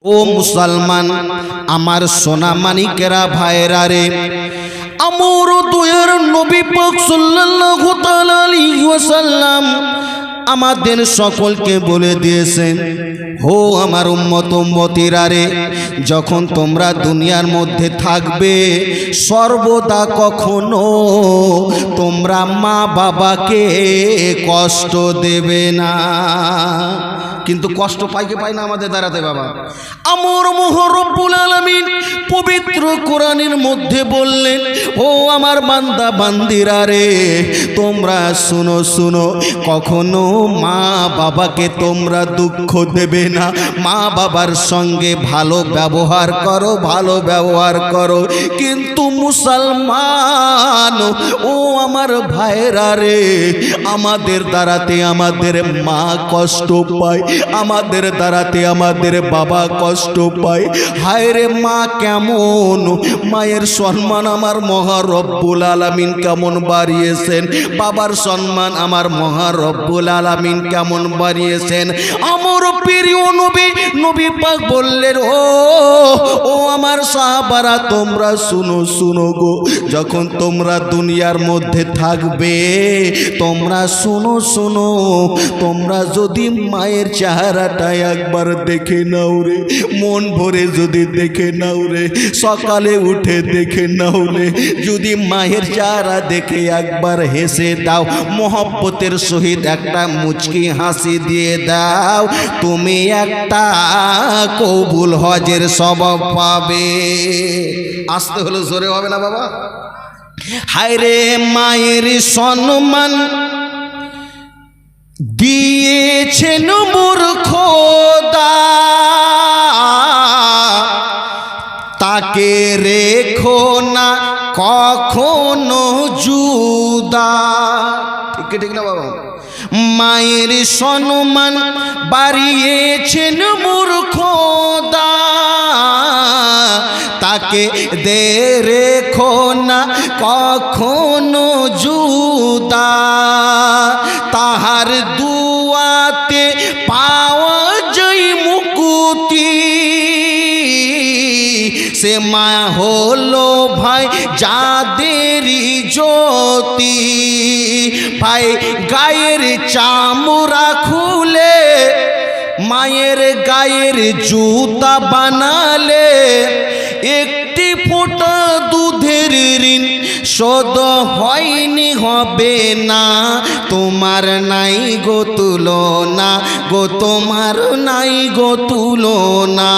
ও মুসলমান আমার সোনা মানিকেরা ভাইরা রে, আমার দয়ার নবী পাক সাল্লাল্লাহু তাআলা আলাইহি ওয়াসাল্লাম আমাদের সকলকে বলে দিয়েছেন, হো আমার উম্মত উম্মতিরা রে, যখন তোমরা দুনিয়ার মধ্যে থাকবে সর্বদা কখনো তোমরা মা বাবাকে কষ্ট দেবে না। কিন্তু কষ্ট পাইকে পাই না আমাদের দ্বারাতে বাবা। আমার মহান রব্বুল আলামিন পবিত্র কোরআনের মধ্যে বললেন, ও আমার বান্দা বান্দিরা রে, তোমরা শুনো শুনো, কখনো মা বাবাকে তোমরা দুঃখ দেবে না, মা বাবার সঙ্গে ভালো ব্যবহার করো, ভালো ব্যবহার করো। কিন্তু মুসলমান ও আমার ভাইরা রে, আমাদের দ্বারাতে আমাদের মা কষ্ট পায়, আমাদের দ্বারাতে আমাদের বাবা কষ্ট পায়। হায় রে মা কেমন, মায়ের সম্মান আমার মহা রব্বুল আলামিন কেমন বাড়িয়েছেন, বাবার সম্মান আমার মহা রব্বুল আলামিন কেমন বাড়িয়েছেন। আমার প্রিয় নবী, নবী পাক বললেন, ও আমার সাহাবারা তোমরা শুনো শুনো গো, যখন তোমরা দুনিয়ার মধ্যে থাকবে তোমরা শুনো শুনো, তোমরা যদি মায়ের চেহারাটা একবার দেখে নাও রে, মন ভরে যদি দেখে নাও রে, সকালে উঠে দেখে নাও রে, যদি মায়ের চেহারা দেখে একবার হেসে দাও, মহব্বতের সহিত একটা মুচকি হাসি দিয়ে দাও, তুমি একটা কবুল হজের সওয়াব পাবে। আসতে হলো, জোরে হবে না বাবা। হায় রে মায়ের সম্মান দিয়েছেন মোর খোদা, তাকে রেখো না কখনো জুদা। ঠিক ঠিক না বাবা? মায়ের সম্মান বাড়িয়েছেন মোর খোদা, তাকে দে রেখো না কখনো জুদা, তাহার দুয়াতে পাওয়া যায় মুক্তি, সে মা হলো ভাই যাদেরই জ্যোতি। ভাই গায়ের চামড়া খুলে মায়ের গায়ের জুতা বানালে, একটি ফোঁটা দুধের ঋণ শোধ হয়নি হবে না, তোমার নাই গো তুলনা গো, তোমার নাই গো তুলনা,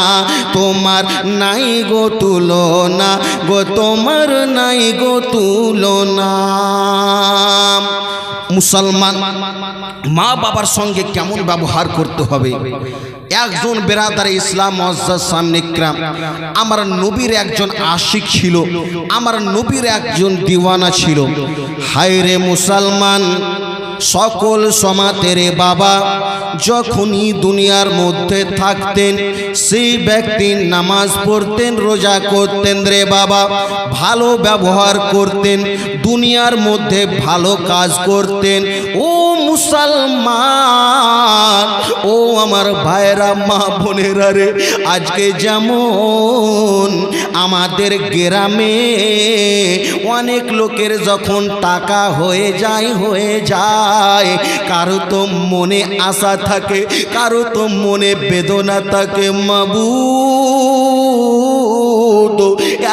তোমার নাই গো তুলনা গো, তোমার নাই গো তুলনা। মুসলমান মা বাবার সঙ্গে কেমন ব্যবহার করতে হবে। একজন বেরাদার ইসলাম মুআজ্জাজ সামনে ইকরাম, আমার নবীর একজন আশিক ছিল, আমার নবীর একজন দিওয়ানা ছিল। হায় রে মুসলমান, সকল সমাতের বাবা যখনই দুনিয়ার মধ্যে থাকতেন, সেই ব্যক্তি নামাজ পড়তেন, রোজা করতেন রে বাবা, ভালো ব্যবহার করতেন, দুনিয়ার মধ্যে ভালো কাজ করতেন। ও মুসলমান, ও আমার ভাইরা মা বোনেরা রে, আজকে যেমন আমাদের গ্রামে অনেক লোকের যখন টাকা হয়ে যায়, কারো তো মনে আশা থাকে, কারো তো মনে বেদনা থাকে, মাবুদ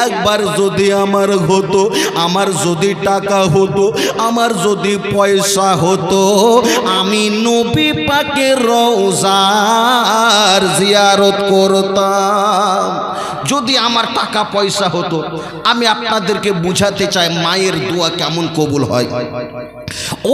একবার যদি আমার হতো, আমার যদি টাকা হতো, আমার যদি পয়সা হতো, আমি নবী পাকের রওজার জিয়ারত করতাম। যদি আমার টাকা পয়সা হতো, আমি আপনাদেরকে বুঝাতে চাই মায়ের দোয়া কেমন কবুল হয়। ও